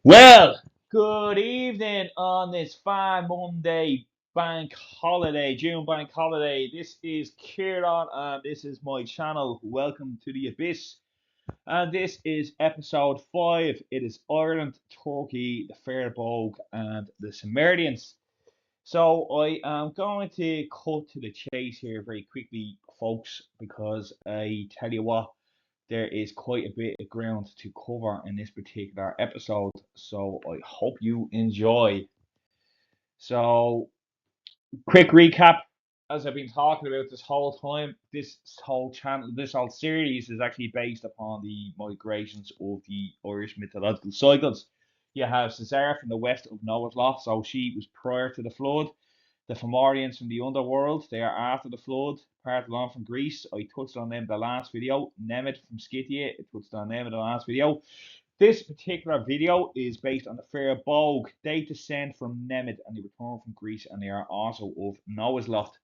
Well, good evening on this fine Monday bank holiday, June bank holiday. This is Kieran and this is my channel. Welcome to the Abyss. And this is episode 5. It is Ireland, Turkey, the Fir Bolg, and the Sumerians. So I am going to cut to the chase here very quickly, folks, because I tell you what, there is quite a bit of ground to cover in this particular episode. So I hope you enjoy. So, quick recap. As I've been talking about this whole time, this whole channel, this whole series is actually based upon the migrations of the Irish mythological cycles. You have Caesar from the west of Noah's Law, so she was prior to the flood. The Fomorians from the underworld, they are after the flood, part along from Greece. I touched on them in the last video. Nemeth from Scythia, I touched on them in the last video. This particular video is based on the Fir Bolg. They descend from Nemeth and they return from Greece and they are also of Noah's Lot.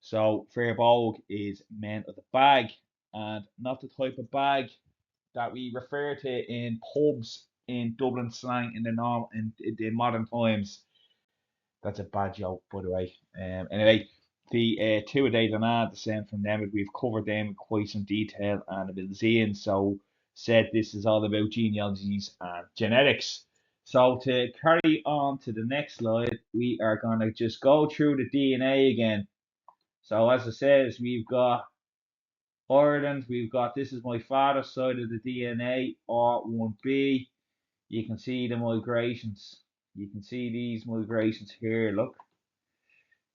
So Fir Bolg is men of the bag and not the type of bag that we refer to in pubs in Dublin slang in the modern times. That's a bad joke, by the way. Anyway, the two a day Danad descend from them. We've covered them in quite some detail and a bit of Zian. So said this is all about genealogies and genetics. So to carry on to the next slide, we are gonna just go through the DNA again. So as I says, we've got Ireland, we've got this is my father's side of the DNA, R1b. You can see the migrations. You can see these migrations here. Look,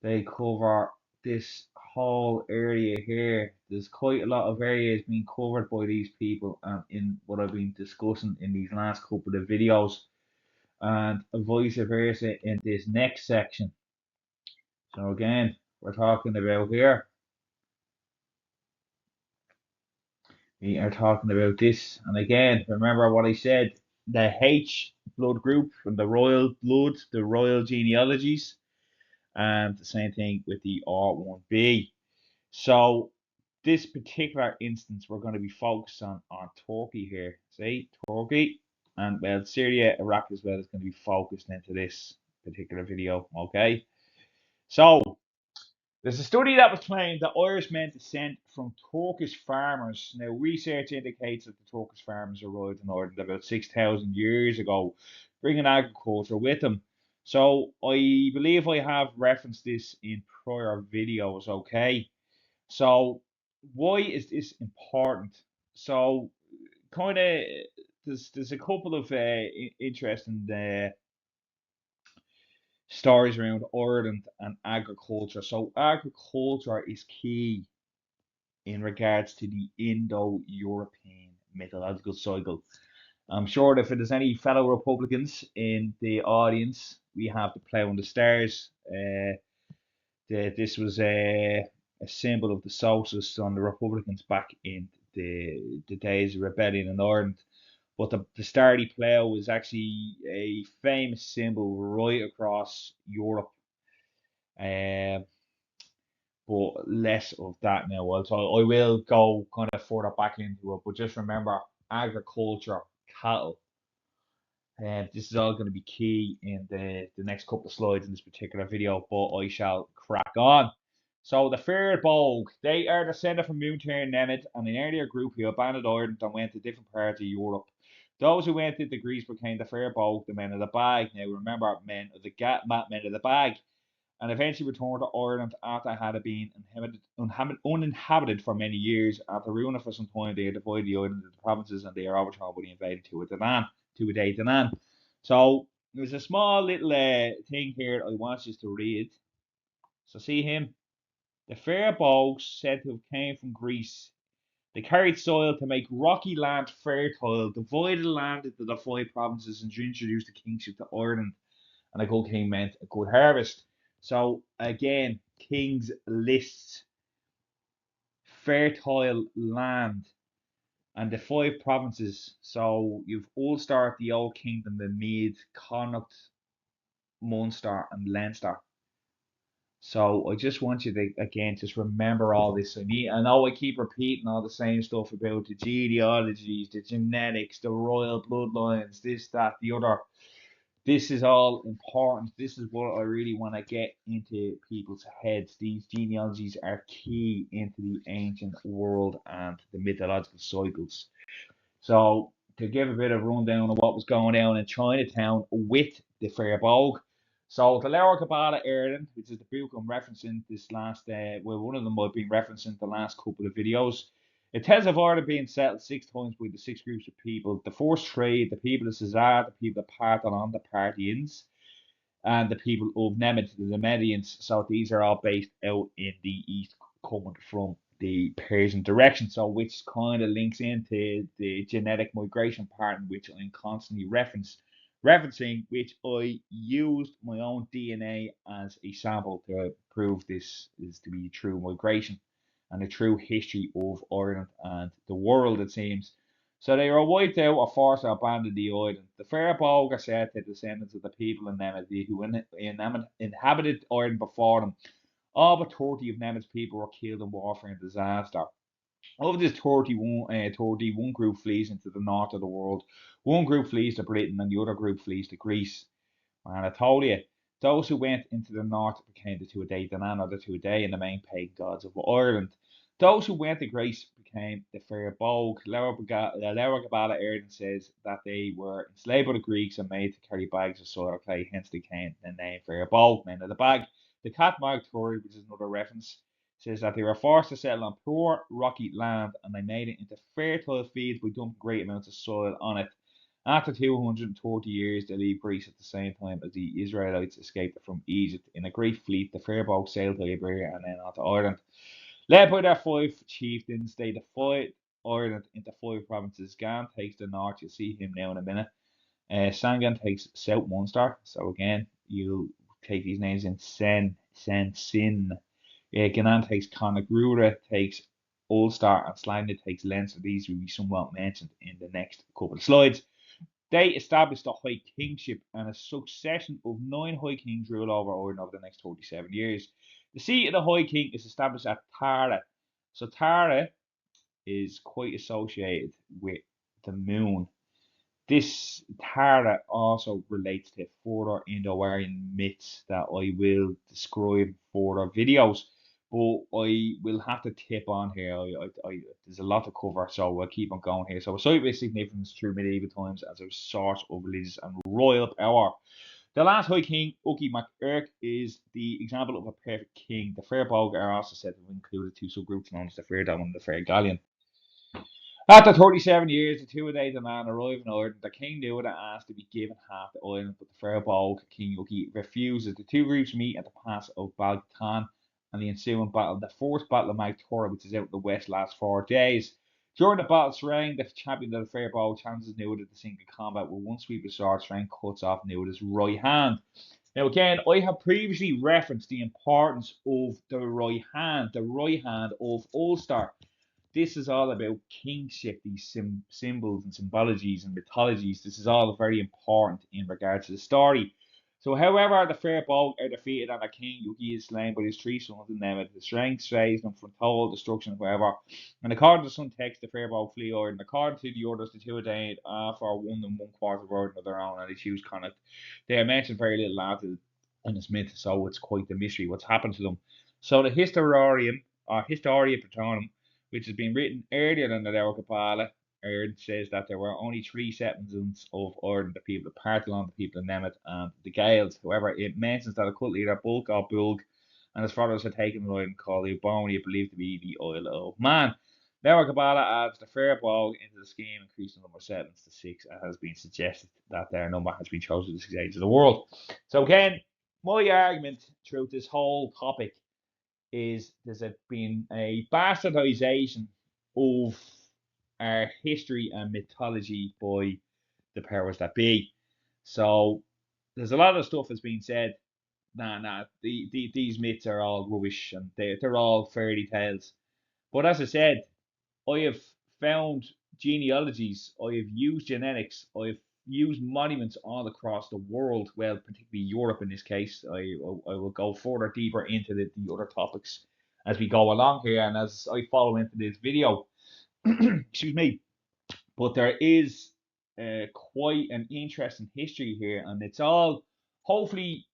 they cover this whole area here. There's quite a lot of areas being covered by these people and in what I've been discussing in these last couple of videos and vice versa in this next section. So again, we're talking about here. We are talking about this, and again, remember what I said, the H blood group from the royal blood, the royal genealogies, and the same thing with the R1b. So this particular instance, we're going to be focused on Turkey here. See, Turkey, and well, Syria, Iraq as well is going to be focused into this particular video. Okay, so there's a study that was claimed that Irish men descend from Turkish farmers. Now, research indicates that the Turkish farmers arrived in Ireland about 6,000 years ago, bringing agriculture with them. So, I believe I have referenced this in prior videos, okay? So, why is this important? So, kind of, there's a couple of interesting stories around Ireland and agriculture. So agriculture is key in regards to the Indo-European mythological cycle. I'm sure that if there's any fellow Republicans in the audience, we have the plough and the stars. This was a symbol of the solstice on the Republicans back in the days of rebellion in Ireland. But the Starry Plough is actually a famous symbol right across Europe. Um, but less of that now. So I will go kind of further back into it. But just remember, agriculture, cattle, and this is all going to be key in the next couple of slides in this particular video. But I shall crack on. So the Fir Bolg, they are descended from Moonturn Nemeth and an earlier group who abandoned Ireland and went to different parts of Europe. Those who went into Greece became the Fir Bolg, the men of the bag. Now remember, men of the men of the bag, and eventually returned to Ireland after it had been uninhabited for many years. After ruining it for some time, they divided the island into provinces and they are overthrown by the invaded Tuatha Danann. So there's a small little thing here I want you to read. So see him? The Fir Bolgs said to have came from Greece. They carried soil to make rocky land fertile, divided land into the 5 provinces, and introduced the kingship to Ireland. And a good king meant a good harvest. So again, king's lists, fertile land, and the 5 provinces. So you've Ulster, the Old Kingdom, the Meath, Connacht, Munster, and Leinster. So I just want you to again just remember all this. I know I keep repeating all the same stuff about the genealogies, the genetics, the royal bloodlines, this, that, the other. This is all important. This is what I really want to get into people's heads. These genealogies are key into the ancient world and the mythological cycles. So to give a bit of rundown of what was going on in Chinatown with the Fir Bolg. So the Lower Kabbalah Erden, which is the book I'm referencing this last, well, one of them I've been referencing the last couple of videos. It tells of order being settled 6 times by the 6 groups of people. The first three, the people of Caesar, the people of Parthenon, the Parthians, and the people of Nemet, the Nemedians. So these are all based out in the east, coming from the Persian direction. So which kind of links into the genetic migration pattern, which I'm constantly referencing, which I used my own DNA as a sample to prove this is to be true migration and a true history of Ireland and the world, it seems. So they were wiped out or forced to abandon the island. The Fir Bolg are said to descendants of the people in Nemet who inhabited Ireland before them. All but 30 of Nemet's people were killed in warfare and disaster. Of this 31 group flees into the north of the world. One group flees to Britain and the other group flees to Greece. And I told you, those who went into the north became the Tuatha Danann or the Tuatha and the main pagan gods of Ireland. Those who went to Greece became the Fir Bolg. Lower Gabala Erden says that they were enslaved by the Greeks and made to carry bags of soil clay, hence they came the name Fir Bolg, men of the bag. The Catmag Torah, which is another reference, says that they were forced to settle on poor, rocky land and they made it into fertile fields by dumping great amounts of soil on it. After 230 years, they leave Greece at the same time as the Israelites escaped from Egypt. In a great fleet, the Fir Bolg sailed to Iberia and then on to Ireland. Led by their 5 chieftains, they divide Ireland into 5 provinces. Gan takes the north, you'll see him now in a minute. Sangan takes South Munster. So again, you'll take these names in Sin. Gannon takes Connagrura, takes Ulster, and Sligo takes Leinster. These will be somewhat mentioned in the next couple of slides. They established a high kingship and a succession of 9 high kings ruled over Ireland over the next 47 years. The seat of the high king is established at Tara. So Tara is quite associated with the moon. This Tara also relates to further Indo-Aryan myths that I will describe in further videos. But I will have to tip on here. There's a lot to cover, so I'll keep on going here. So, a site with significance through medieval times as a source of religious and royal power. The last High King, Uki MacEirc, is the example of a perfect king. The Fir Bolg are also said to have included 2 subgroups known as the Fir Dom and the Fir Gallion. After 37 years, the Tuatha Danann arrive in Ireland. The King Nuada asked to be given half the island, but the Fir Bolg, King Uki, refuses. The 2 groups meet at the pass of Balgtan and the ensuing battle. The first battle of Mag Torah, which is out in the west, lasts 4 days. During the battle's reign, the champion of the Fir Bolg challenges Nuada to single combat with one sweep of sword strength cuts off Nuada's right hand. Now, again, I have previously referenced the importance of the right hand of Ulster. This is all about kingship, these symbols and symbologies and mythologies. This is all very important in regards to the story. So, however, the Fir Bolg are defeated and the king Yuki is slain by his 3 sons and them. The strength saves them from total destruction, however. And according to some texts, the Fir Bolg flee Ireland. According to the others, the two of them for 1 1/4 of Ireland of their own, and they choose Connacht. They are mentioned very little after in this myth, so it's quite the mystery what's happened to them. So, the historian, or Historia Patronum, which has been written earlier than the Lower Kabbalah, says that there were only 3 settlements of Ireland: the people of Partholon, the people of Nemet, and the Gaels. However, it mentions that a cult leader, Bulk or Bulg, and his followers had taken an island called Bóinne, believed to be the Isle of Man. Lower Kabbalah adds the Fir Bolg into the scheme, increasing the number of settlements to 6. It has been suggested that their number has been chosen to the 6 ages of the world. So again, my argument throughout this whole topic is there's been a bastardization of our history and mythology by the powers that be. So there's a lot of stuff that's been said. These myths are all rubbish and they're all fairy tales. But as I said, I have found genealogies, I have used genetics, I've used monuments all across the world, well, particularly Europe in this case. I will go further deeper into the other topics as we go along here and as I follow into this video. Excuse me. But there is quite an interesting history here, and it's all hopefully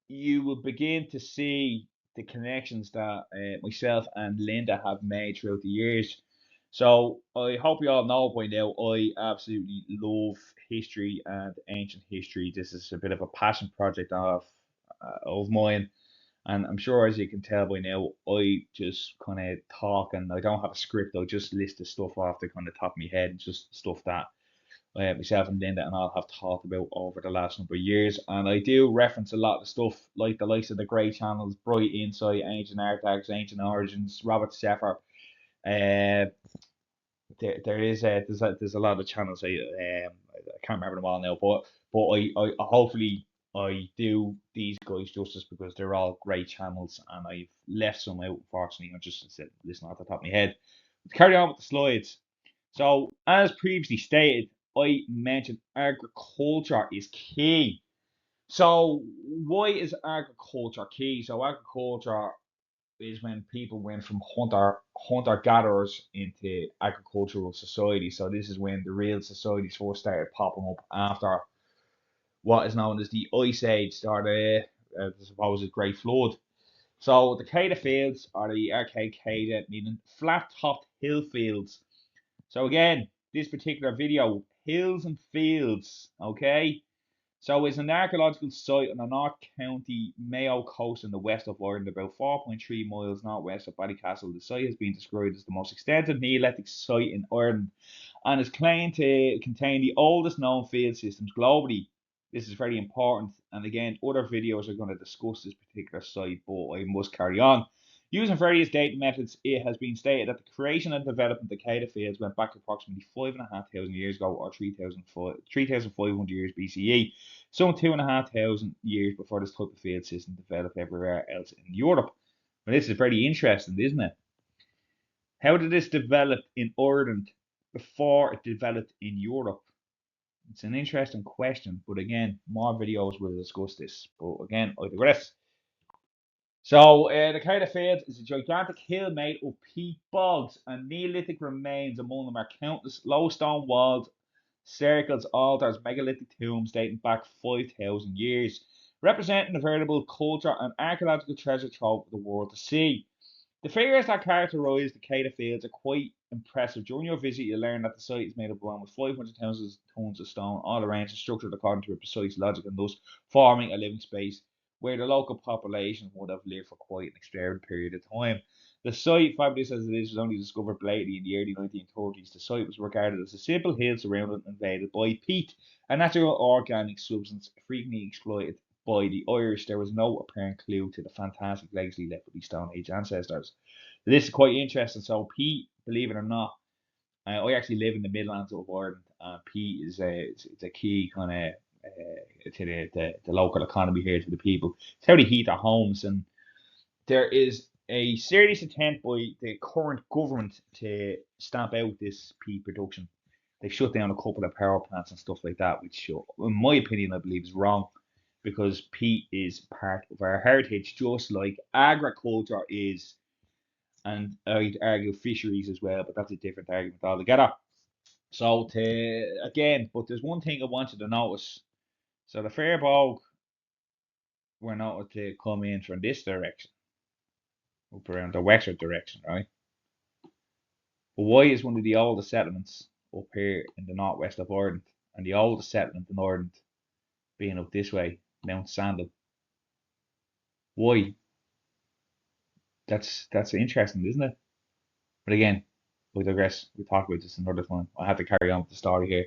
you will begin to see the connections that myself and Linda have made throughout the years. So I hope you all know by now I absolutely love history and ancient history. This is a bit of a passion project of mine, and I'm sure as you can tell by now, I just kind of talk and I don't have a script. I just list the stuff off the kind of top of my head, just stuff that myself and Linda and I have thought about over the last number of years. And I do reference a lot of stuff like the likes of the great channels, Bright Insight, Ancient Artifacts, Ancient Origins, Robert Seffer. Uh, there is there's a lot of channels. I can't remember them all now, but I hopefully I do these guys justice because they're all great channels, and I've left some out. Unfortunately, I just said listen off the top of my head. Let's carry on with the slides. So, as previously stated, I mentioned agriculture is key. So, why is agriculture key? So, agriculture is when people went from hunter gatherers into agricultural society. So, this is when the real societies first started popping up after what is known as the Ice Age, or I suppose the Great Flood. So, the Cada fields are the archaic Cada, meaning flat topped hill fields. So again, this particular video, hills and fields, okay? So it's an archaeological site on the North County Mayo coast in the west of Ireland, about 4.3 miles northwest of Ballycastle. The site has been described as the most extensive Neolithic site in Ireland and is claimed to contain the oldest known field systems globally. This is very important, and again, other videos are going to discuss this particular site, but I must carry on. Using various dating methods, it has been stated that the creation and development of the Cada fields went back approximately 5,500 years ago, or 3,500 years BCE, some 2,500 years before this type of field system developed everywhere else in Europe. Now, this is very interesting, isn't it? How did this develop in Ireland before it developed in Europe? It's an interesting question, but again, more videos will discuss this. But again, I digress. So, the Cardiff Fields is a gigantic hill made of peat bogs, and Neolithic remains among them are countless low stone walls, circles, altars, megalithic tombs dating back 5,000 years, representing a veritable culture and archaeological treasure trove for the world to see. The figures that characterise the Cada Fields are quite impressive. During your visit, you'll learn that the site is made of almost 500,000 tons of stone, all arranged and structured according to a precise logic, and thus forming a living space where the local population would have lived for quite an extended period of time. The site, fabulous as it is, was only discovered lately in the early 1930s. The site was regarded as a simple hill surrounded and invaded by peat, a natural organic substance frequently exploited by the Irish. There was no apparent clue to the fantastic legacy left by these Stone Age ancestors. This is quite interesting. So, peat, believe it or not, I actually live in the Midlands of Ireland, and peat is it's a key kind of to the local economy here, to the people. It's how they heat their homes, and there is a serious attempt by the current government to stamp out this peat production. They've shut down a couple of power plants and stuff like that, which, in my opinion, I believe is wrong because peat is part of our heritage, just like agriculture is, and I'd argue fisheries as well, but that's a different argument altogether. So, but there's one thing I wanted to notice. So, the Fir Bolg were noted to come in from this direction, up around the western direction, right? But why is one of the oldest settlements up here in the northwest of Ireland, and the oldest settlement in Ireland being up this way, Mount Sandal? Why? That's interesting, isn't it? But again, we digress. We'll talk about this another time. I have to carry on with the story here.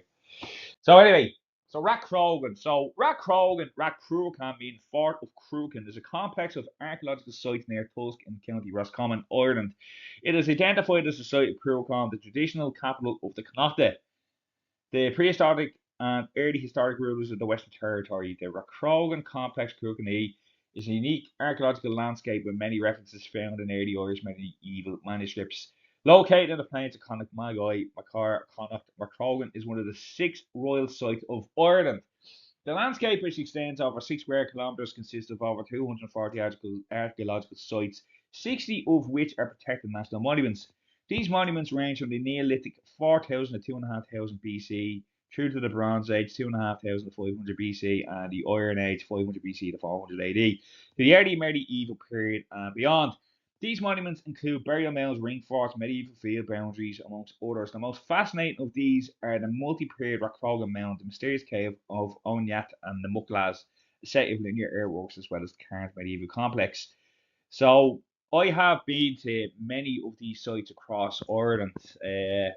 So anyway, so Rathcroghan. So Rathcroghan means Fort of Cruachan, is a complex of archaeological sites near Tusk in County Roscommon, Ireland. It is identified as the site of Cruachan, the traditional capital of the Connacht, the prehistoric and early historic rulers of the Western Territory. The Rathcroghan complex Cruachan is a unique archaeological landscape with many references found in early Irish medieval manuscripts. Located in the plains of Connacht, Magai, Macar, Connacht, Rathcroghan is one of the 6 royal sites of Ireland. The landscape, which extends over 6 square kilometres, consists of over 240 archaeological sites, 60 of which are protected national monuments. These monuments range from the Neolithic 4000 to 2500 BC through to the Bronze Age 2500 to 500 BC and the Iron Age 500 BC to 400 AD, to the early medieval period and beyond. These monuments include burial mounds, ring forts, medieval field boundaries, amongst others. The most fascinating of these are the multi-period Rathcroghan Mound, the mysterious cave of Onyat, and the Mucklas, a set of linear earthworks, as well as the Cairns medieval complex. So I have been to many of these sites across Ireland. I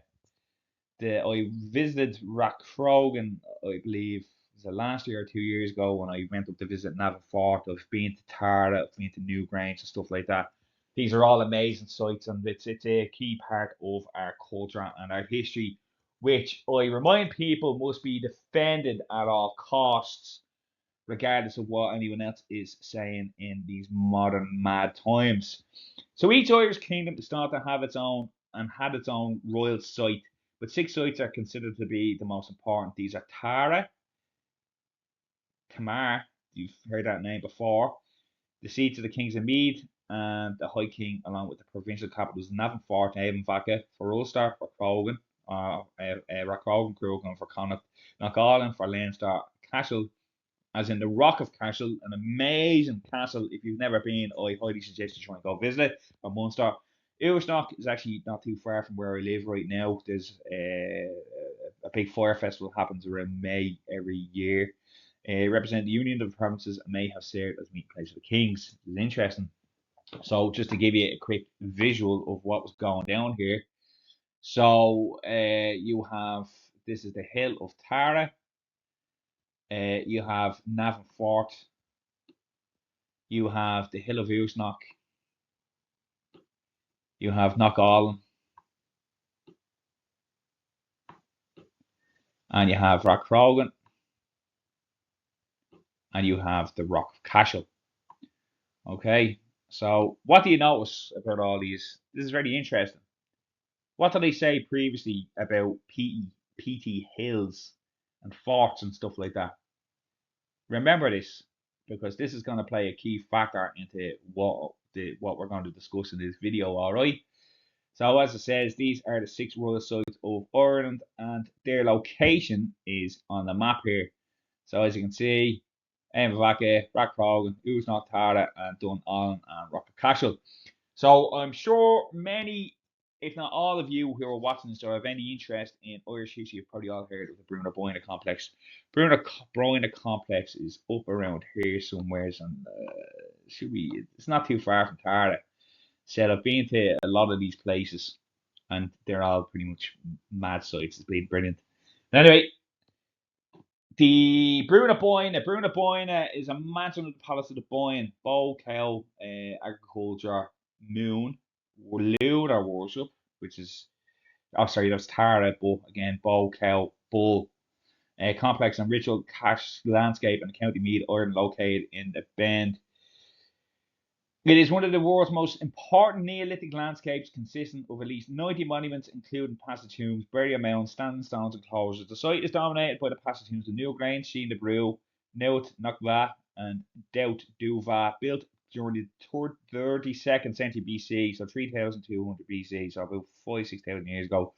visited Rathcroghan, I believe, was it last year or 2 years ago when I went up to visit Navan Fort. I've been to Tara, I've been to Newgrange and stuff like that. These are all amazing sites, and it's a key part of our culture and our history, which I remind people must be defended at all costs, regardless of what anyone else is saying in these modern mad times. So each Irish kingdom is thought to have its own and had its own royal site, but 6 sites are considered to be the most important. These are Tara, Kamar, you've heard that name before, the seats of the kings of Meath and the High King, along with the provincial capitals Navan Fort, Navan for Ulster, for Croghan, Rathcroghan, Croghan for Connacht, Knockallin for Leinster, Cashel, as in the Rock of Cashel, an amazing castle. If you've never been, I highly suggest you try and go visit it. From Munster, Ursnock is actually not too far from where I live right now. There's a big fire festival happens around May every year. Represent the Union of the Provinces and may have served as meeting place for the kings. It's interesting. So just to give you a quick visual of what was going down here. So you have, this is the hill of Tara. You have Navan Fort. You have the hill of Ursnock. You have Knockallin. And you have Rathcroghan. And you have the Rock of Cashel. Okay, so what do you notice about all these? This is very interesting. What did I say previously about PT hills and forts and stuff like that? Remember this, because this is going to play a key factor into what we're going to discuss in this video. All right. So as it says, these are the 6 royal sites of Ireland, and their location is on the map here. So as you can see, Invacca, Rathcroghan, Uisnach, Tara, and Dunallen and Rock of Cashel. So I'm sure many, if not all of you who are watching this or have any interest in Irish history, you've probably all heard of the Bóinne complex. Bóinne complex is up around here somewhere, and it's not too far from Tara. Said I've been to a lot of these places, and they're all pretty much mad sites. It's been brilliant. Anyway, the Brúna Bóinne is a mansion of the Palace of the Bóinne, Bow Cow, agriculture, moon, lunar worship, which is, oh sorry, that's Tara, but again, Bow Cow, bull, complex and ritual cash landscape in County Meath, Ireland, located in the Bend. It is one of the world's most important Neolithic landscapes, consisting of at least 90 monuments, including passage tombs, burial mounds, standing stones, and closures. The site is dominated by the passage tombs of Newgrange, Sheen the Brew, Neut Nakva, and Deut Duva, built during the 32nd century BC, so 3200 BC, so about 6,000 years ago.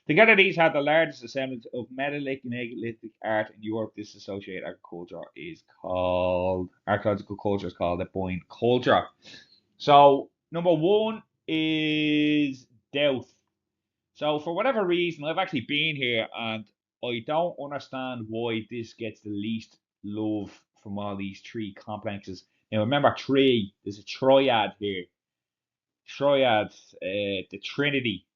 Together, these have the largest assemblage of Mesolithic and Neolithic art in Europe. This associated archaeological culture is called the Bóinne culture. So number one is Doubt. So for whatever reason, I've actually been here and I don't understand why this gets the least love from all these 3 complexes. Now remember, there's a triad here. Triad, the Trinity.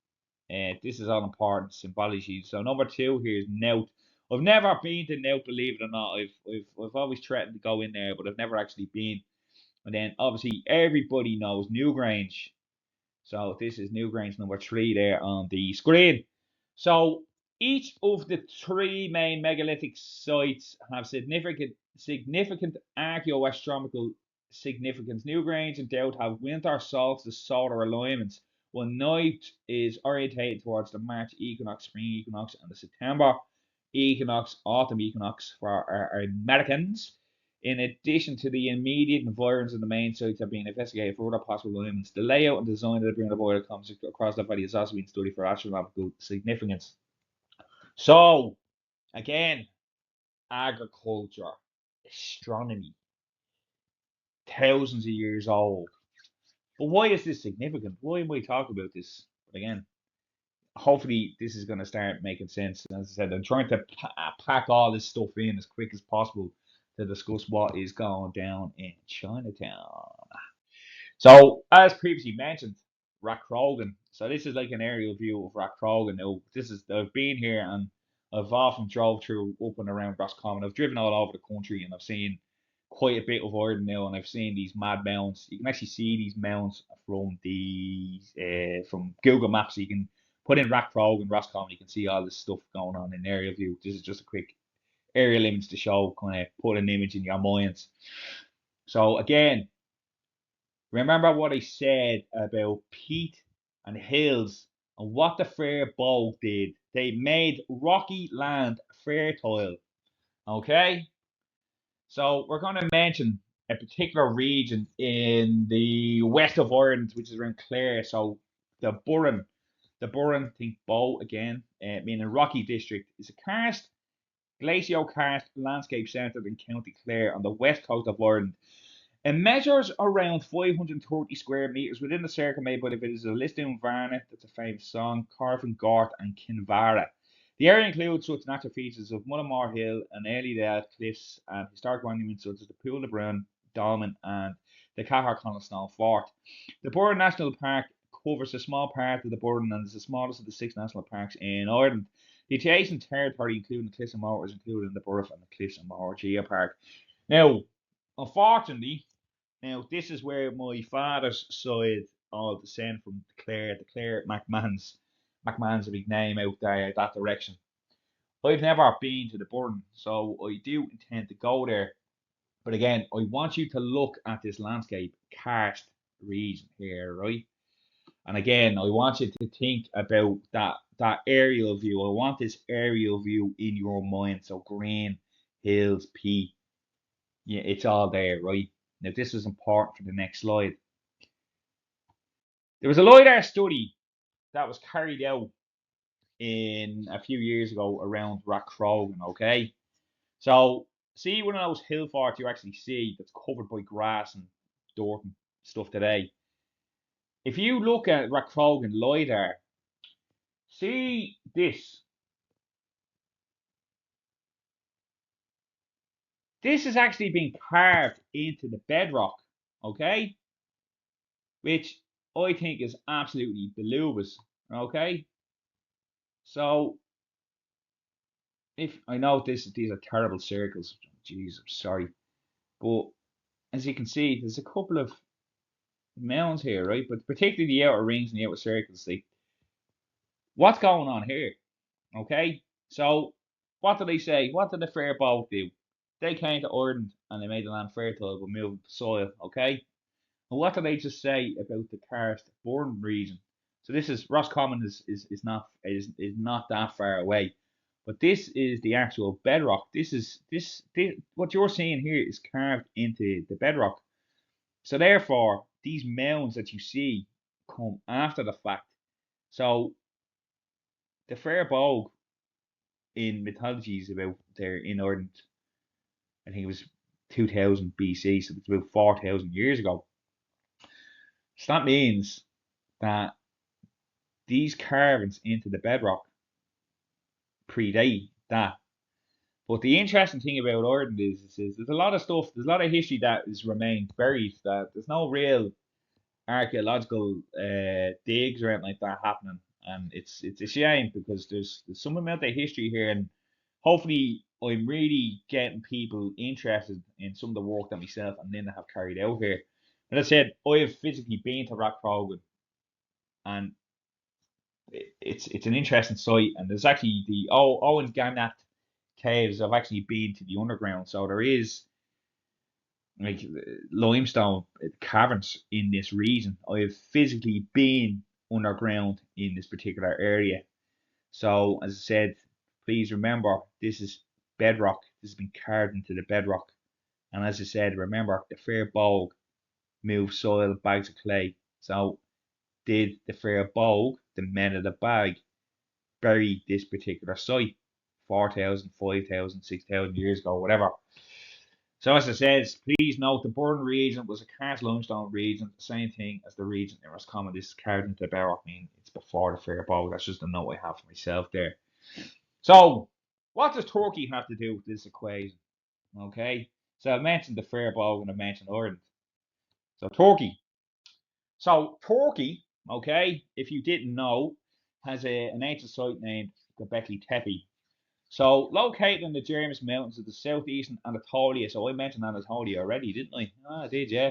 This is all important symbology. So number 2 here is Nout. I've never been to Nout, believe it or not. I've always threatened to go in there, but I've never actually been. And then obviously everybody knows Newgrange. So this is Newgrange number 3 there on the screen. So each of the 3 main megalithic sites have significant archaeoastronomical significance. Newgrange and Doubt have winter solstice solar alignments, One night is orientated towards the March equinox, spring equinox, and the September equinox, autumn equinox for our Americans. In addition to the immediate environs of the main sites have been investigated for other possible alignments. The layout and design of the Bóinne border comes across the valley has also been studied for astronomical significance. So, again, agriculture, astronomy, thousands of years old. But why is this significant? Why am I talking about this? But again, hopefully this is going to start making sense. As I said, I'm trying to pack all this stuff in as quick as possible to discuss what is going down in Chinatown. So, as previously mentioned, Rathcroghan. So this is like an aerial view of Rathcroghan. Now, I've been here and I've often drove through up and around Roscommon. I've driven all over the country and I've seen quite a bit of Ireland now, and I've seen these mad mounds. You can actually see these mounds from Google Maps. So you can put in Rathcroghan, Roscommon. You can see all this stuff going on in aerial view. This is just a quick aerial image to show, kind of put an image in your minds. So again, remember what I said about peat and hills and what the Fir Bolg did? They made rocky land fertile. Okay? So we're going to mention a particular region in the west of Ireland, which is around Clare. So the Burren, think Bow again, meaning Rocky District, is a karst, glacial karst landscape centred in County Clare on the west coast of Ireland. It measures around 530 square metres within the circle made by the villages of Lisdoon Varna, that's a famous song, Carvin Gort, and Kinvara. The area includes such natural features of Mullamore Hill and Ailydale Cliffs and historic monuments such as the Pool of Brown, Dolmen, and the Cahar Stone Fort. The Burren National Park covers a small part of the Burren and is the smallest of the 6 national parks in Ireland. The adjacent territory, including the Cliffs and Moor, is included in the Burren and the Cliffs and Moor Geopark. Now, unfortunately, this is where my father's side of descent from the Clare McMahon's. McMahon's a big name out there that direction. I've never been to the Burren, so I do intend to go there. But again, I want you to look at this landscape karst region here, right? And again, I want you to think about that aerial view. I want this aerial view in your mind. So green, hills, peat, yeah, it's all there, right? Now this is important for the next slide. There was a LiDAR study that was carried out in a few years ago around Rathcroghan, okay? So see one of those hill forts you actually see that's covered by grass and dirt and stuff today. If you look at Rathcroghan LiDAR, see this. This has actually been carved into the bedrock, okay? Which I think is absolutely belugas, okay? So if I know these are terrible circles, jeez, I'm sorry, but as you can see, there's a couple of mounds here, right? But particularly the outer rings and the outer circles, like what's going on here? Okay, so what did they say? What did the Fir Bolg do? They came to Ireland and they made the land fertile by moving the soil. Okay, and what did they just say about the karst Burren region? So this is Roscommon is not that far away, but this is the actual bedrock. This what you're seeing here is carved into the bedrock. So therefore, these mounds that you see come after the fact. So the Fir Bolg in mythology is about there in Ireland. I think it was 2000 BC, so it's about 4,000 years ago. So that means that these carvings into the bedrock predate that. But the interesting thing about Ireland is there's a lot of stuff, there's a lot of history that is remained buried. That there's no real archaeological digs or anything like that happening, and it's a shame because there's some amount of history here, and hopefully I'm really getting people interested in some of the work that myself and Linda have carried out here. As I said, I have physically been to Rathcroghan, and it's an interesting site, and there's actually the Owen Gannat caves. I've actually been to the underground, so there is like limestone caverns in this region. I have physically been underground in this particular area. So, as I said, please remember this is bedrock. This has been carved into the bedrock. And as I said, remember the Fir Bolg moved soil, bags of clay. So, did the Fir Bolg, the men of the bag, bury this particular site 4,000, 5,000, 6,000 years ago, whatever? So, as I said, please note the Burn region was a karst limestone region, the same thing as the region in Roscommon. This is carved into the bedrock, mean it's before the Fir Bolg. That's just a note I have for myself there. So, what does Turkey have to do with this equation? Okay, so I mentioned the Fir Bolg and I mentioned Ireland. So, Turkey. So, Turkey, okay, if you didn't know, has an ancient site named Göbekli Tepe. So, located in the German mountains of the southeastern Anatolia. So, I mentioned Anatolia already, didn't I? Ah, I did, yeah.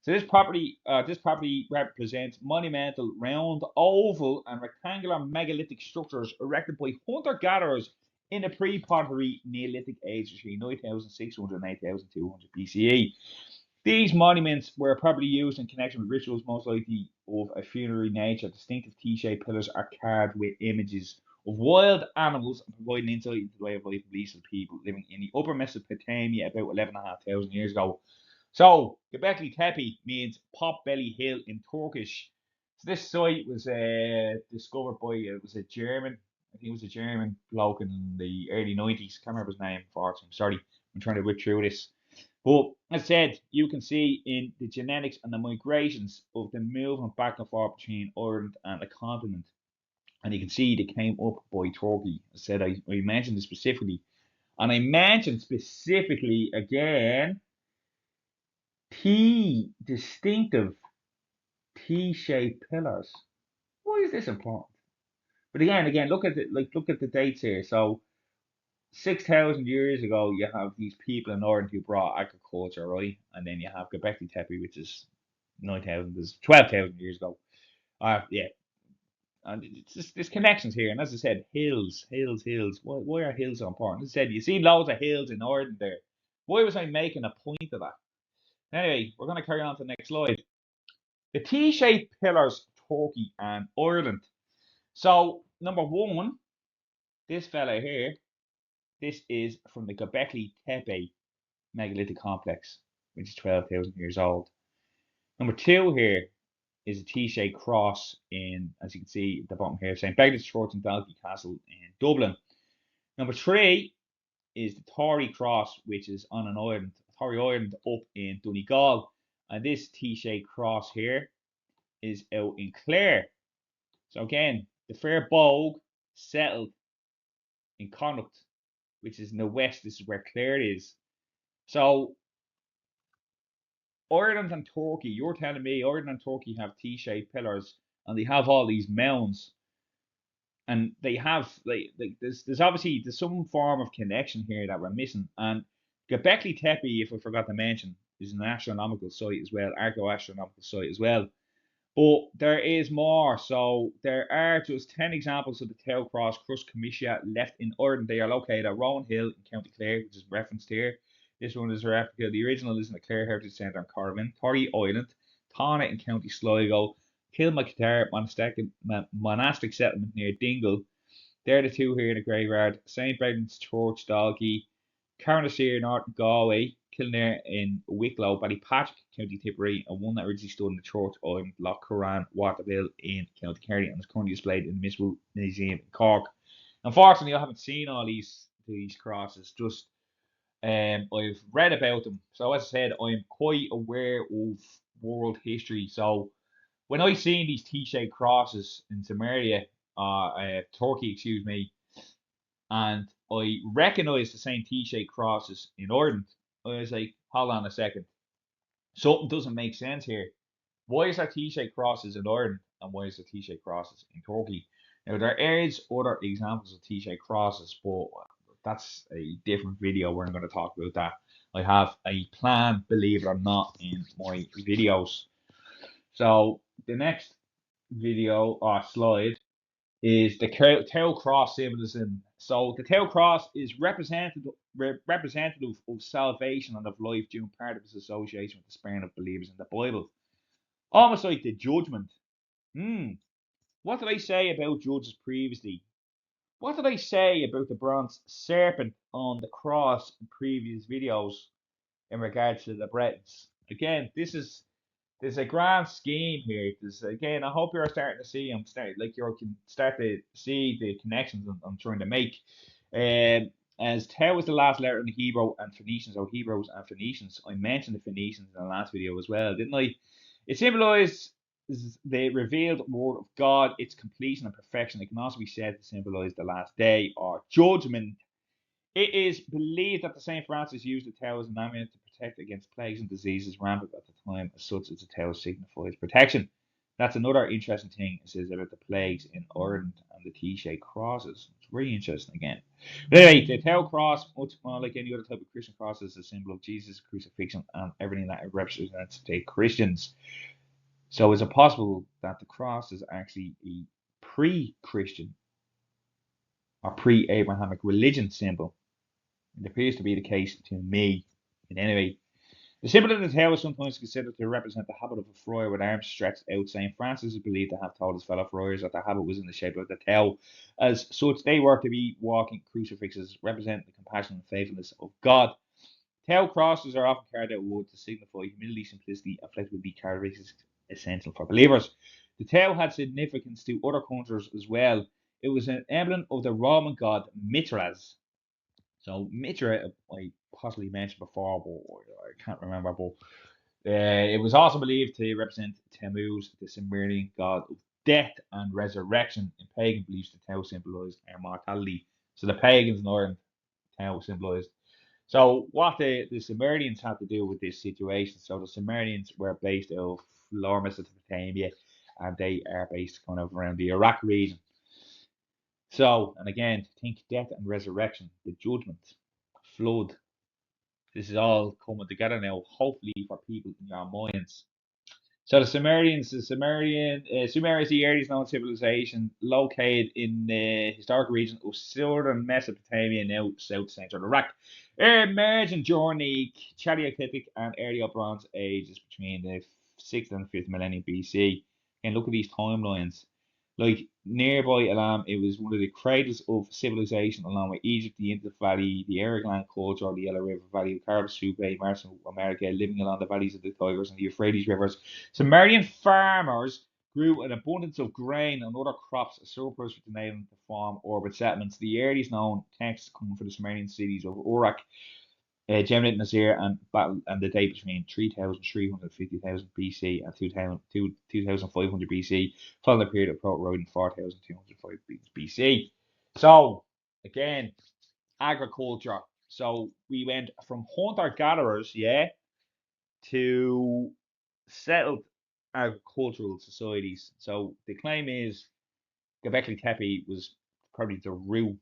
So this property represents monumental, round, oval, and rectangular megalithic structures erected by hunter-gatherers in the pre-pottery Neolithic age between 9,600 and 8,200 BCE. These monuments were probably used in connection with rituals, most likely of a funerary nature. Distinctive T-shaped pillars are carved with images of wild animals and providing insight into the way of life of these people living in the upper Mesopotamia about 11,500 years ago. So, Göbekli Tepe means pot belly hill in Turkish. So this site was discovered by it was a German. I think it was a German bloke in the early 90s. Can't remember his name. Unfortunately, I'm sorry. I'm trying to whip through this. But as I said, you can see in the genetics and the migrations of the movement back and forth between Ireland and the continent. And you can see they came up by Turkey. As I said, I mentioned this specifically. And I mentioned specifically again distinctive T-shaped pillars. Why is this important? But again, look at the dates here. So 6,000 years ago, you have these people in Ireland who brought agriculture, right? And then you have Göbekli Tepe, which is 9,000, is 12,000 years ago. Yeah. And it's just there's connections here. And as I said, hills. Why are hills so important? As I said, you see loads of hills in Ireland there. Why was I making a point of that? Anyway, we're going to carry on to the next slide. The T-shaped pillars, Turkey and Ireland. So, number one, this fella here, this is from the Göbekli Tepe megalithic complex, which is 12,000 years old. Number two here is a T-shaped cross in, as you can see at the bottom here, St. Beggars Church and Dalkey Castle in Dublin. Number three is the Tory cross, which is on an island, Tory Island up in Donegal. And this T-shaped cross here is out in Clare. So again, the Fir Bolg settled in Connacht, which is in the west. This is where Clare is. So Ireland and Turkey, you're telling me Ireland and Turkey have T-shaped pillars and they have all these mounds and they have like there's obviously there's some form of connection here that we're missing. And Göbekli Tepe, if I forgot to mention, is an astronomical site as well, archaeoastronomical site as well. But there is more. So there are just 10 examples of the Tail Cross crust comitia left in Ireland. They are located at Rowan Hill in County Clare, which is referenced here. This one is a replica. The original is in the Clare Heritage Centre in Corvin, Torry Island, Tana in County Sligo, Kilmacatar monastic settlement near Dingle. They're the two here in the graveyard. St. Brendan's Church, Dalkey, Carnaseer, North Galway, Kilnair in Wicklow, Ballypatrick, County Tipperary, and one that originally stood in the church of Rathcroghan, Waterville in County Kerry, and is currently displayed in the Municipal Museum in Cork. Unfortunately, I haven't seen all these crosses. Just I've read about them. So as I said, I'm quite aware of world history. So when I seen these T-shaped crosses in Samaria, Turkey, excuse me, and I recognised the same T-shaped crosses in Ireland, I was like, hold on a second, something doesn't make sense here. Why is there T-shaped crosses in Ireland and why is there T-shaped crosses in Turkey? Now there is other examples of T-shaped crosses, but that's a different video where I'm going to talk about that. I have a plan, believe it or not, in my videos. So the next video or slide is the tail cross symbolism. So the tail cross is representative of salvation and of life due in part of its association with the spirit of believers in the Bible. Almost like the judgment. What did I say about judges previously? What did I say about the bronze serpent on the cross in previous videos in regards to the Bretons? Again, there's a grand scheme here. There's again, I hope you're starting to see. I'm starting like you can start to see the connections I'm trying to make. Um, as Tau was the last letter in the Hebrew and Phoenicians, or Hebrews and Phoenicians. I mentioned the Phoenicians in the last video as well, didn't I? It symbolized the revealed word of God, its completion and perfection. It can also be said to symbolize the last day or judgment. It is believed that the St. Francis used the tau as an amulet to protect against plagues and diseases rampant at the time, as such as the tau signifies protection. That's another interesting thing it says about the plagues in Ireland and the T-shaped crosses. It's really interesting again. But anyway, the tau cross, much more like any other type of Christian cross, is a symbol of Jesus' crucifixion and everything that it represents to Christians. So is it possible that the cross is actually a pre-Christian or pre-Abrahamic religion symbol? It appears to be the case to me. In any way, the symbol of the tail is sometimes considered to represent the habit of a friar with arms stretched out. St. Francis is believed to have told his fellow friars that the habit was in the shape of the tail. As such, they were to be walking crucifixes, representing the compassion and faithfulness of God. Tail crosses are often carried out of wood to signify humility, simplicity, and flexibility, characteristics essential for believers. The tail had significance to other cultures as well. It was an emblem of the Roman god Mithras. So Mitra, I possibly mentioned before, but I can't remember. But it was also believed to represent Tammuz, the Sumerian god of death and resurrection. In pagan beliefs, the Tau symbolized immortality. So the pagans in Ireland, Tau symbolized. So what the Sumerians had to do with this situation? So the Sumerians were based out of Lower Mesopotamia, and they are based kind of around the Iraq region. So, and again, think death and resurrection, the judgment, flood. This is all coming together now, hopefully for people in your minds. So Sumer is the earliest known civilization located in the historic region of southern Mesopotamia, now south central Iraq. Emerging during the Chalcolithic and early Bronze Ages between the 6th and 5th millennium BC. And look at these timelines. Like nearby Elam, it was one of the cradles of civilization, along with Egypt, the Indus Valley, the Aragon culture, the Yellow River Valley, of Caribou Bay, America, living along the valleys of the Tigris and the Euphrates rivers. Sumerian farmers grew an abundance of grain and other crops, a surplus which enabled them to form urban settlements. The earliest known texts come from the Sumerian cities of Uruk, Geminid Nasir, and the date between 3,350,000 BC and 2,500 BC, following the period of Proto-Roman 4,205 BC. So, again, agriculture. So we went from hunter-gatherers, yeah, to settled agricultural societies. So the claim is Göbekli Tepe was probably the root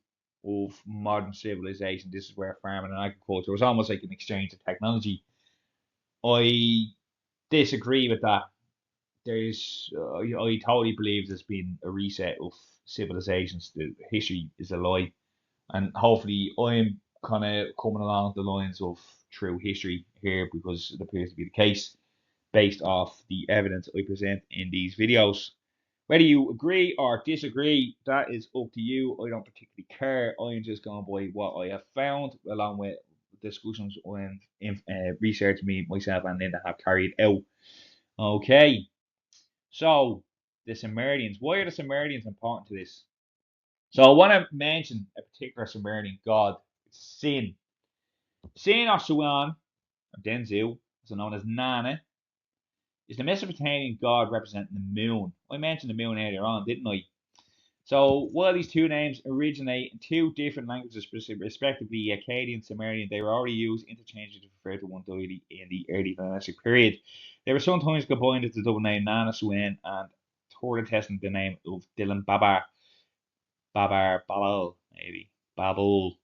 of modern civilization. This is where farming and agriculture was almost like an exchange of technology. I disagree with that. I totally believe there's been a reset of civilizations. The history is a lie, and hopefully I'm kind of coming along the lines of true history here because it appears to be the case based off the evidence I present in these videos. Whether you agree or disagree, that is up to you. I don't particularly care. I am just going by what I have found, along with discussions and research me myself and then have carried out. Okay, so the Sumerians. Why are the Sumerians important to this? So I want to mention a particular Sumerian god, Sin. Sin or Suan, or Denzu, also known as Nana, is the Mesopotamian god representing the moon. I mentioned the moon earlier on, didn't I? So while these two names originate in two different languages, respectively Akkadian and Sumerian, they were already used interchangeably to refer to one deity in the early dynastic period. They were sometimes combined into the double name Nana Suen and further testing the name of Dylan Babal, maybe. Babel.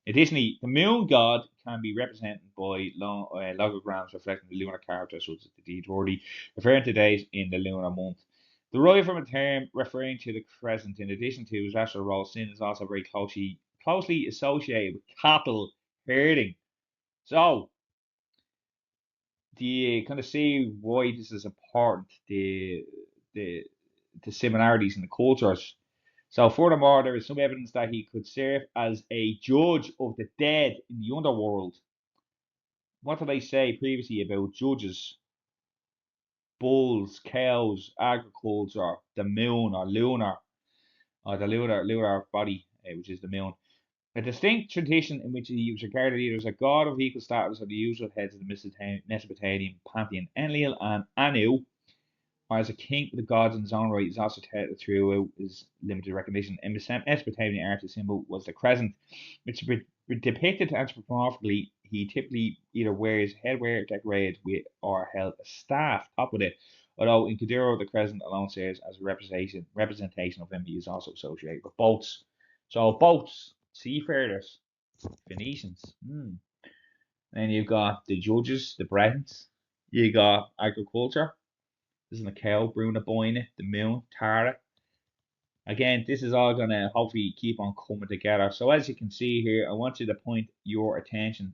Additionally, the moon god can be represented by logograms reflecting the lunar character, such as the D30, referring to days in the lunar month. Derived from a term referring to the crescent, in addition to his astral role, Sin is also very closely associated with cattle herding. So, do you kind of see why this is important? The the similarities in the cultures. So furthermore, there is some evidence that he could serve as a judge of the dead in the underworld. What did I say previously about judges? Bulls, cows, agriculture, the moon or lunar, or the lunar body, which is the moon. A distinct tradition in which he was regarded either as a god of equal status or the usual heads of the Mesopotamian pantheon, Enlil and Anu, or as a king of the gods in his own right, is also touted throughout his limited recognition. In Mesopotamian art, the symbol was the crescent, which is depicted anthropomorphically. He typically either wears headwear decorated with or held a staff top with it. Although in Kuduro, the crescent alone serves as a representation of him. He is also associated with boats. So boats, seafarers, Phoenicians. Then you've got the judges, the Bretons. You got agriculture. This is the cow, Bruna, Bóinne, the moon, Tara. Again, this is all going to hopefully keep on coming together. So as you can see here, I want you to point your attention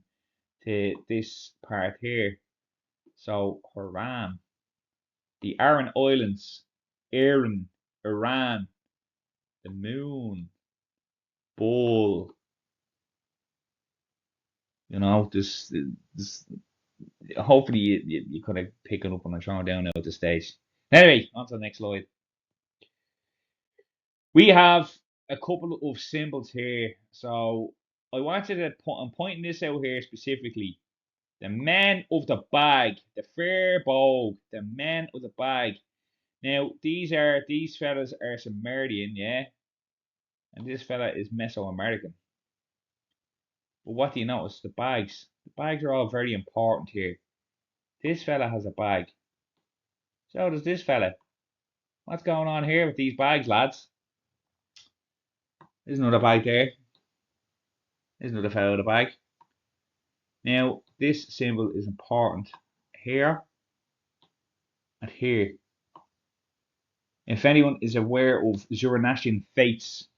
to this part here. So Haran, the Aran Islands, Iran, Iran, the moon, bull. You know, this hopefully you could have picked it up when I'm throwing down at the stage. Anyway, on to the next slide. We have a couple of symbols here. So I wanted to I'm pointing this out here specifically. The men of the bag, the Fir Bolg, the men of the bag. Now these fellas are Sumerian, yeah, and this fella is Mesoamerican. But what do you notice? The bags. The bags are all very important here. This fella has a bag. So does this fella. What's going on here with these bags, lads? There's another bag there. There's another fella with a bag. Now, this symbol is important here and here. If anyone is aware of Zoroastrian faiths,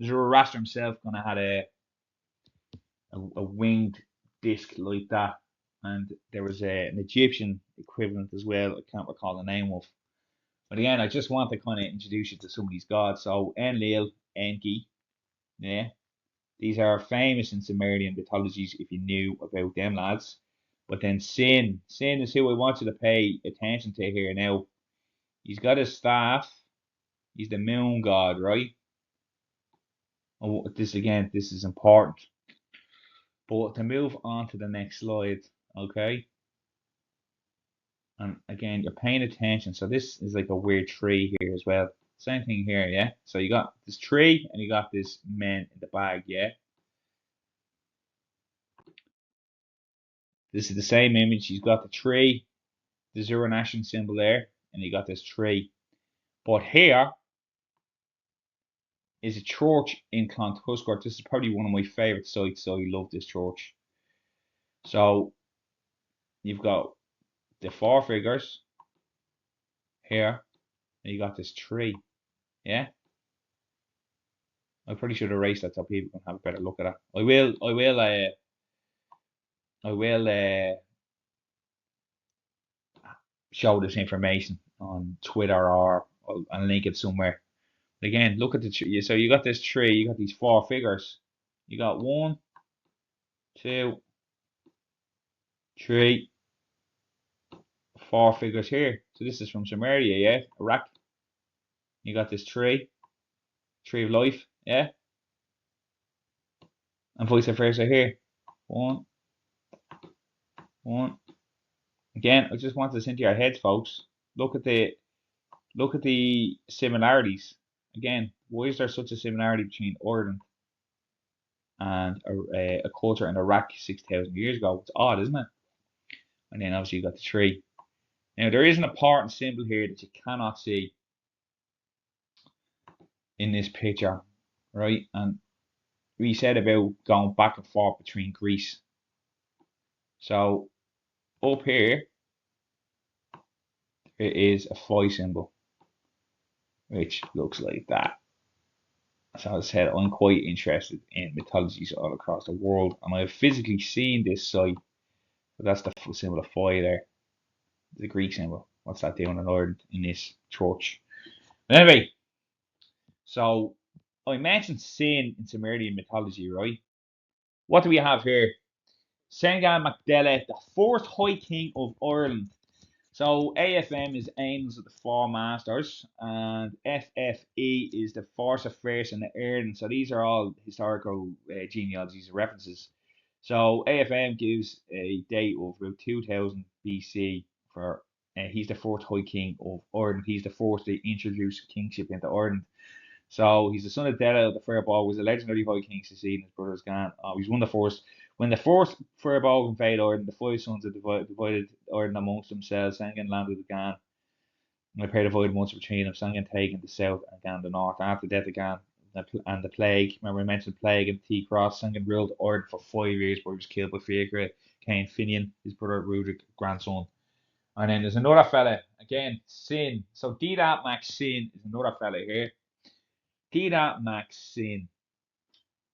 Zoroaster himself kind of had a winged disc like that, and there was an Egyptian equivalent as well. I can't recall the name of. But again, I just want to kind of introduce you to some of these gods. So Enlil, Enki, yeah, these are famous in Sumerian mythologies if you knew about them, lads. But then Sin is who I want you to pay attention to here now. He's got his staff. He's the moon god, right? Oh, this is important. But to move on to the next slide, okay? And again, you're paying attention. So this is like a weird tree here as well. Same thing here, yeah? So you got this tree and you got this man in the bag, yeah? This is the same image. You've got the tree, the Zoroastrian symbol there, and you got this tree. But here is a church in Clontuskert. This is probably one of my favourite sites, so I love this church. So you've got the four figures here, and you got this tree. Yeah. I probably should erase that so people can have a better look at it. I will show this information on Twitter or I'll link it somewhere. Again, look at the tree. So you got this tree, you got these four figures. You got 1, 2, 3, 4 figures here. So this is from Sumeria, yeah? Iraq. You got this tree of life, yeah? And vice versa here. 1, 1. Again, I just want this into your heads, folks. Look at the similarities. Again, why is there such a similarity between Ireland and a culture in Iraq 6,000 years ago? It's odd, isn't it? And then obviously you got the tree. Now there is an important symbol here that you cannot see in this picture, right? And we said about going back and forth between Greece. So up here it is a phi symbol, which looks like that. So as I said, I'm quite interested in mythologies all across the world, and I've physically seen this site. So that's the symbol of phi there, the Greek symbol. What's that doing in Ireland in this church? Anyway, so I mentioned sin in Sumerian mythology, right? What do we have here? Sengan Macdella, the fourth High King of Ireland. So AFM is Angels of the Four Masters, and FFE is the Force of First and the Earden. So these are all historical genealogies and references. So AFM gives a date of about 2000 BC for. He's the fourth High King of Ireland. He's the fourth to introduce kingship into Ireland. So he's the son of Dela the Fir Bolg, was a legendary High King succeeding his brother's Gan. He's one of the first. When the fourth Fir Bolg invaded Ireland, the five sons had divided Ireland amongst themselves. Sangan landed the Gan, and the pair divided once between them. Sangan taking the south and Gan the north. After the death of Gan and the plague, remember I mentioned plague and T Cross. Sangan ruled Ireland for 5 years, but he was killed by Fiacre, Cain Finian, his brother Rudrick, grandson. And then there's another fella again, Sin. So Didat Max Sin is another fella here. Didat Max Sin.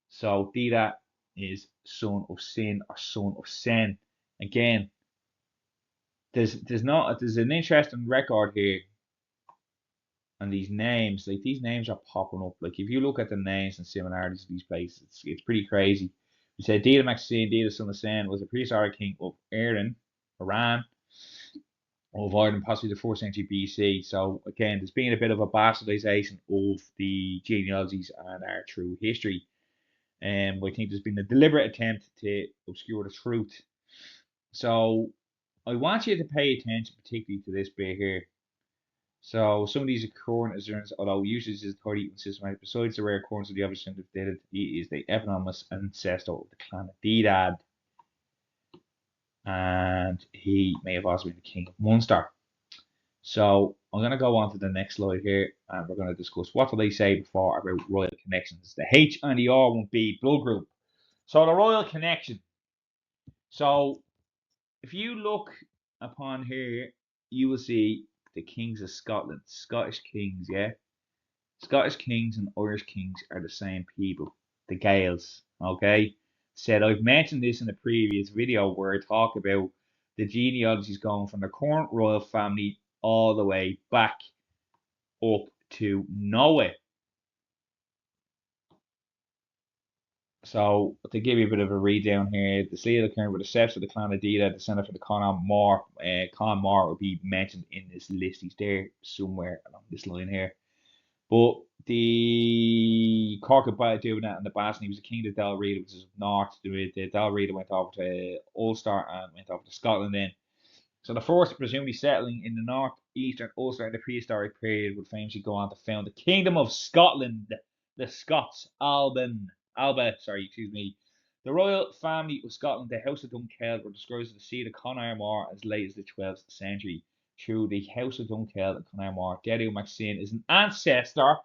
So Didat is son of Sin or son of Sen. Again, there's an interesting record here, and these names, like these names are popping up. Like if you look at the names and similarities of these places, it's pretty crazy. We said Didat Max Sin, Didat son of Sen, was a prehistoric king of Iran, of Ireland, possibly the 4th century BC. So again, there's been a bit of a bastardization of the genealogies and our true history. I think there's been a deliberate attempt to obscure the truth. So I want you to pay attention particularly to this bit here. So some of these occurrences, although usage is 30 and systematic, besides the rare occurrence of the obvious of dated, he is the eponymous ancestor of the clan of Dedad. And he may have also been the king of Munster. So I'm going to go on to the next slide here, and we're going to discuss what did they say before about royal connections. The H and the R won't be blood group. So the royal connection. So if you look upon here, you will see the kings of Scotland, Scottish kings, yeah. Scottish kings and Irish kings are the same people, the Gaels. Okay, said I've mentioned this in a previous video where I talk about the genealogies going from the current royal family all the way back up to Noah. So to give you a bit of a read down here, the Sleal occurring with the steps of the clan of Dida, descendant from the Con Mór will be mentioned in this list. He's there somewhere along this line here. But the Cork of Dubna and the Basney was the king of Del Rida, which is north. The Del Rida went over to Ulster and went over to Scotland then. So the first presumably settling in the northeastern Ulster in the prehistoric period would famously go on to found the Kingdom of Scotland, the Scots, excuse me. The royal family of Scotland, the House of Dunkeld, were described as the seat of Conor Mór as late as the 12th century. Through the House of Dunkeld and Conor Mór, Geddy Maxine is an ancestor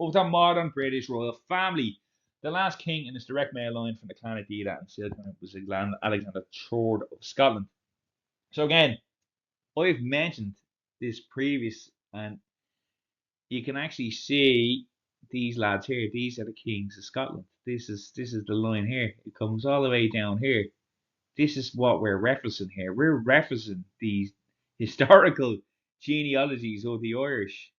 of the modern British royal family. The last king in this direct male line from the clan of Dida and Silken was Alexander III of Scotland. So again, I've mentioned this previous, and you can actually see these lads here. These are the kings of Scotland. This is the line here. It comes all the way down here. This is what we're referencing here. We're referencing these historical genealogies of the Irish,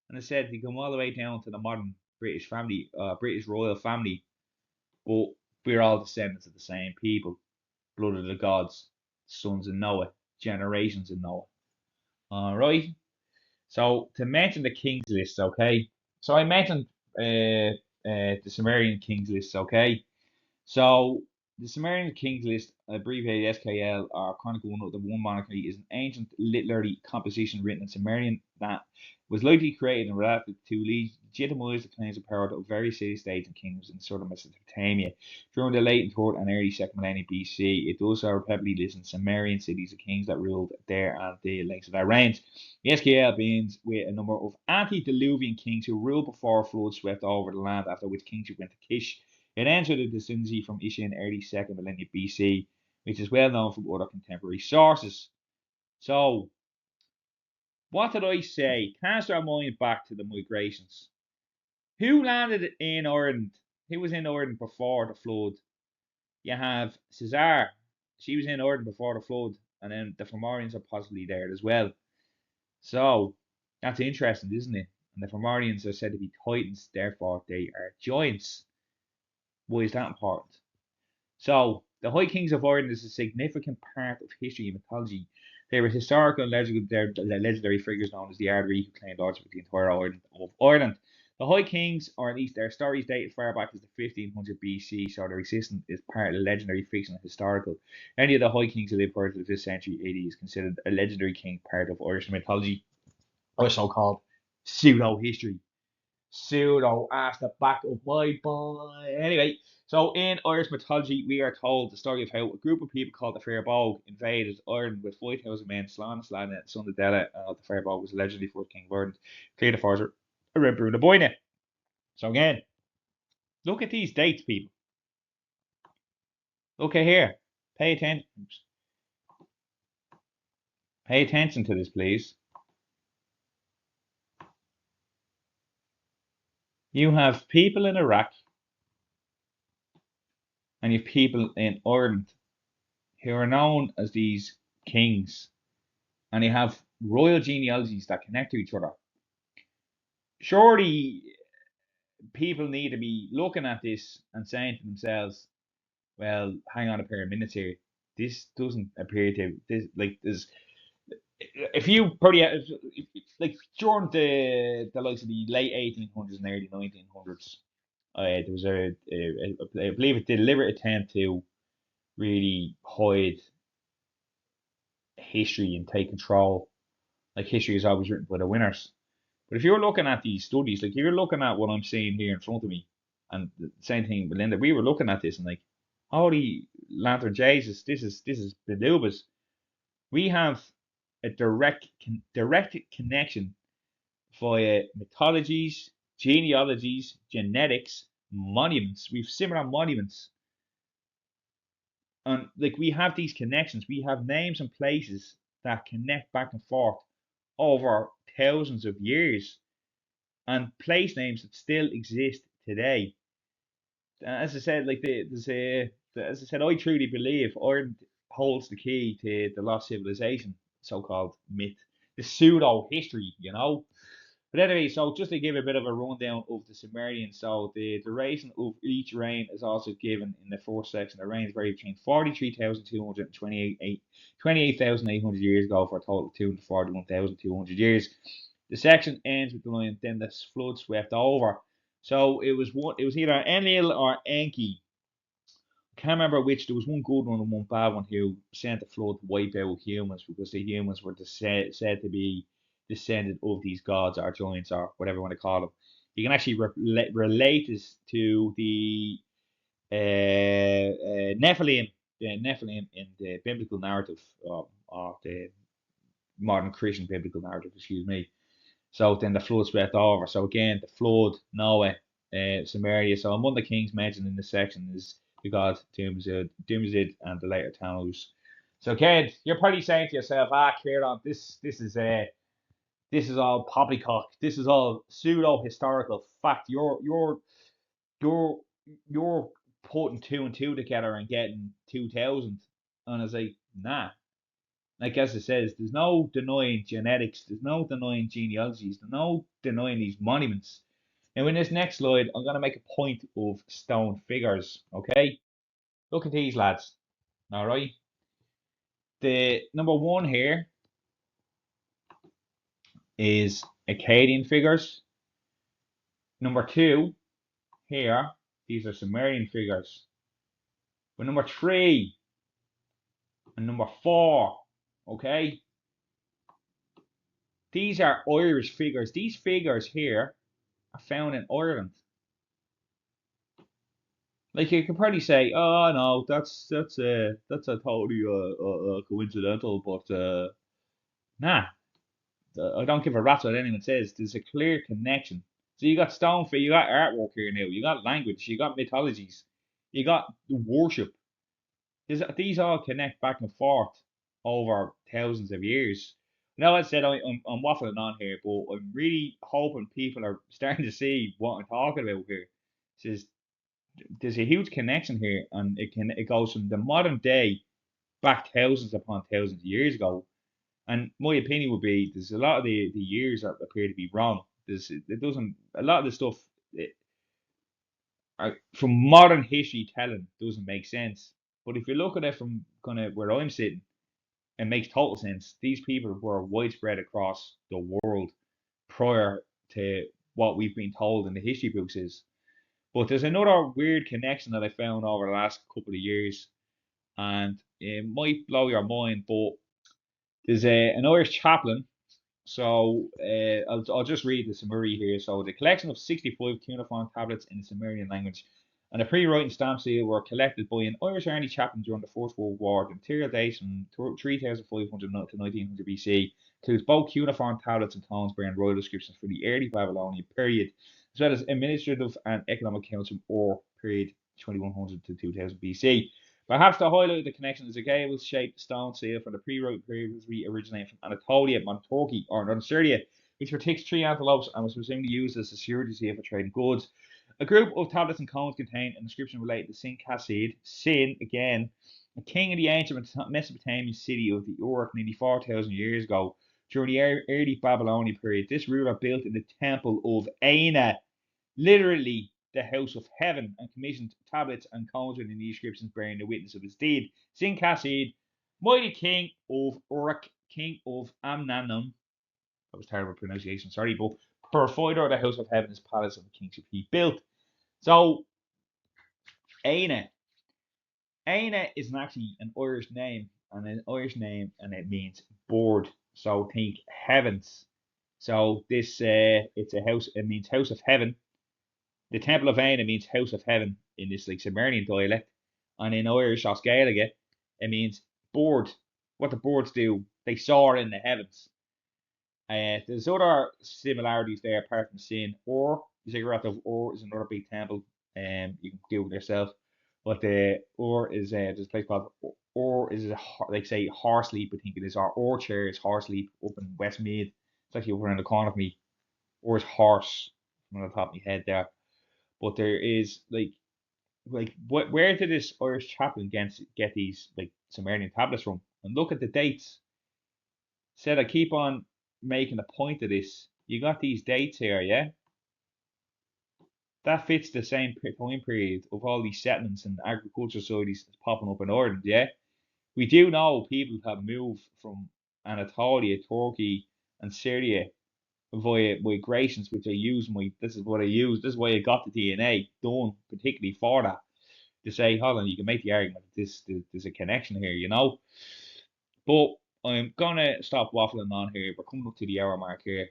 and I said they come all the way down to the modern British family, British royal family. But we're all descendants of the same people, blood of the gods, sons of Noah, generations of Noah. All right. So to mention the kings list, okay. So I mentioned the Sumerian kings list, okay. So the Sumerian kings list, abbreviated SKL, or Chronicle One of the One Monarchy, is an ancient literary composition written in Sumerian that was likely created and adapted to legitimize the claims of power of various city-states and kingdoms in southern Mesopotamia during the late 3rd and early 2nd millennium BC. It does repeatedly list Sumerian cities of kings that ruled there and the lengths of their reigns. The SKL begins with a number of antediluvian kings who ruled before flood swept over the land, after which kingship went to Kish. It entered the descendancy from Ishi in early 2nd millennium BC, which is well known from other contemporary sources. So, what did I say? Cast our mind back to the migrations. Who landed in Ireland? Who was in Ireland before the flood? You have Cesar. She was in Ireland before the flood, and then the Fomorians are possibly there as well. So, that's interesting, isn't it? And the Fomorians are said to be titans, therefore they are giants. Why is that important? So, the High Kings of Ireland is a significant part of history and mythology. They were historical and legendary figures known as the Ardri who claimed lordship of the entire island of Ireland. The High Kings, or at least their stories, date as far back as the 1500 BC, so their existence is part of the legendary fiction and historical. Any of the High Kings who lived prior to the 5th century AD is considered a legendary king, part of Irish mythology, or so called pseudo history. Pseudo ass the back of my boy. Anyway, so in Irish mythology, we are told the story of how a group of people called the Fir Bolg invaded Ireland with 5,000 men, slain at Son of Della. The Fir Bolg was allegedly first king of Ireland, cleared the forest around Bruna Bóinne. So again, look at these dates, people. Look at here. Pay attention. Pay attention to this, please. You have people in Iraq and you have people in Ireland who are known as these kings, and you have royal genealogies that connect to each other. Surely people need to be looking at this and saying to themselves, well, hang on a pair of minutes here. This doesn't appear to this if you probably like during the likes of the late 1800s and early 1900s, there was I believe a deliberate attempt to really hide history and take control. Like history is always written by the winners. But if you're looking at these studies, like if you're looking at what I'm seeing here in front of me, and the same thing with Linda, we were looking at this and like, holy lantern Jesus, this is Belubas. We have a direct connection via mythologies, genealogies, genetics, monuments. We've similar monuments. And like we have these connections, we have names and places that connect back and forth over thousands of years, and place names that still exist today. As I said, as I said, I truly believe Ireland holds the key to the lost civilization, so-called myth, the pseudo history, you know. But anyway, so just to give a bit of a rundown of the Sumerians, so the duration of each reign is also given in the fourth section. The reigns vary between 43,200 and 28,800 years ago for a total of 241,200 years. The section ends with the line, then the flood swept over. So it was either Enlil or Enki. Can't remember which. There was one good one and one bad one who sent the flood to wipe out humans because the humans were said to be descended of these gods or giants or whatever you want to call them. You can actually relate this to the Nephilim in the biblical narrative, or the modern Christian biblical narrative, excuse me. So then the flood swept over. So again, the flood, Noah, Samaria. So among the kings mentioned in this section is the god Dumzid and the later Tammuz. So Ked, you're probably saying to yourself, Kieran, this is all poppycock. This is all pseudo historical fact. You're you're putting two and two together and getting 2000. And I was like, nah. Like as it says, there's no denying genetics, there's no denying genealogies, there's no denying these monuments. Now in this next slide, I'm gonna make a point of stone figures. Okay, look at these lads. All right, the number one here is Akkadian figures. Number two here, these are Sumerian figures. But number three and number four, okay, these are Irish figures. These figures here are found in Ireland. Like you could probably say, oh no, that's a totally coincidental, but nah, I don't give a rat's what anyone says. There's a clear connection. So you got stone you got artwork here now, you got language, you got mythologies, you got worship. These all connect back and forth over thousands of years. Now, I said I'm waffling on here, but I'm really hoping people are starting to see what I'm talking about here. Says there's a huge connection here, and it goes from the modern day back thousands upon thousands of years ago. And my opinion would be there's a lot of the years that appear to be wrong. It doesn't. A lot of the stuff from modern history telling doesn't make sense. But if you look at it from kind of where I'm sitting, it makes total sense. These people were widespread across the world prior to what we've been told in the history books is. But there's another weird connection that I found over the last couple of years, and it might blow your mind. But there's an Irish chaplain. So I'll just read the summary here. So the collection of 65 cuneiform tablets in the Sumerian language and a pre-writing stamp seal were collected by an Irish army chaplain during the First World War. The material dates from 3500 to 1900 BC includes both cuneiform tablets and tones bearing royal descriptions for the early Babylonian period, as well as administrative and economic accounts from Ur period 2100 to 2000 BC. Perhaps to highlight the connection is a gable-shaped stone seal from the pre-Roman period originating from Anatolia, Turkey, or northern Syria, which depicts three antelopes and was presumably used as a security seal for trading goods. A group of tablets and cones contain an inscription related to Sin Kassid, Sin, again, a king of the ancient Mesopotamian city of the Uruk nearly 4,000 years ago, during the early Babylonian period. This ruler built in the temple of Bóinne, literally the house of heaven, and commissioned tablets and cones with the inscriptions bearing the witness of his deed. Sin Kassid, mighty king of Uruk, king of Amnanum, that was terrible pronunciation, sorry, but provider of the house of heaven, his palace of the kingship he built. So, Bóinne. Bóinne is actually an Irish name, and it means board. So think heavens. So this it's a house. It means house of heaven. The Temple of Bóinne means house of heaven in this like Sumerian dialect, and in Irish or Gaelic it means board. What the boards do, they soar in the heavens. There's other similarities there apart from sin. Or the ziggurat of Ur is another big temple. You can Google it yourself. But the Ur is there's a place called Ur is like say Horseleap. I think it is. Or Ur chair is Horseleap up in Westmead. It's actually over around the corner of me. Ur's horse from the top of my head there. But there is where did this Irish chaplain get these like Sumerian tablets from? And look at the dates. Said I keep on making a point of this. You got these dates here, yeah? That fits the same time period of all these settlements and agricultural societies popping up in Ireland, yeah? We do know people have moved from Anatolia, Turkey, and Syria via migrations, which I use this is what I use, this is why I got the DNA done, particularly for that. To say, hold on, you can make the argument that there's a connection here, you know? But I'm gonna stop waffling on here. We're coming up to the hour mark here.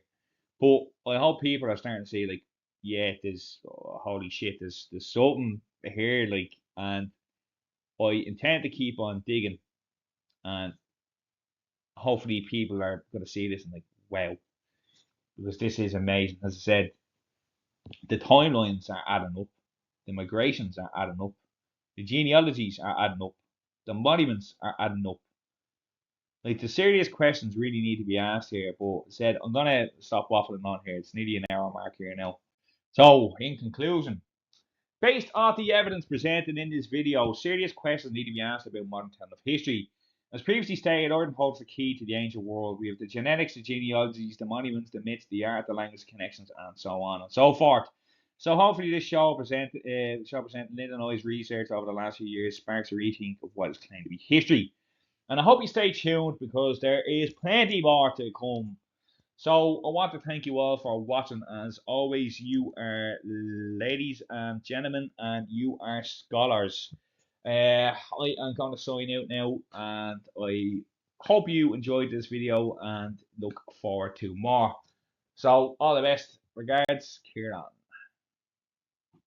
But I hope people are starting to see like, yeah, there's holy shit, there's something here, like, and I intend to keep on digging, and hopefully people are gonna see this and like, wow, because this is amazing. As I said, the timelines are adding up, the migrations are adding up, the genealogies are adding up, the monuments are adding up. Like the serious questions really need to be asked here, but said I'm gonna stop waffling on here. It's nearly an hour mark here now. So, in conclusion, based on the evidence presented in this video, serious questions need to be asked about modern telling of history. As previously stated, Ireland holds the key to the ancient world. We have the genetics, the genealogies, the monuments, the myths, the art, the language connections, and so on and so forth. So hopefully this show presenting Lynn and I's research over the last few years sparks a rethink of what is claimed to be history. And I hope you stay tuned because there is plenty more to come. So I want to thank you all for watching. As always, you are ladies and gentlemen, and you are scholars. I am going to sign out now, and I hope you enjoyed this video and look forward to more. So all the best. Regards, Kieran.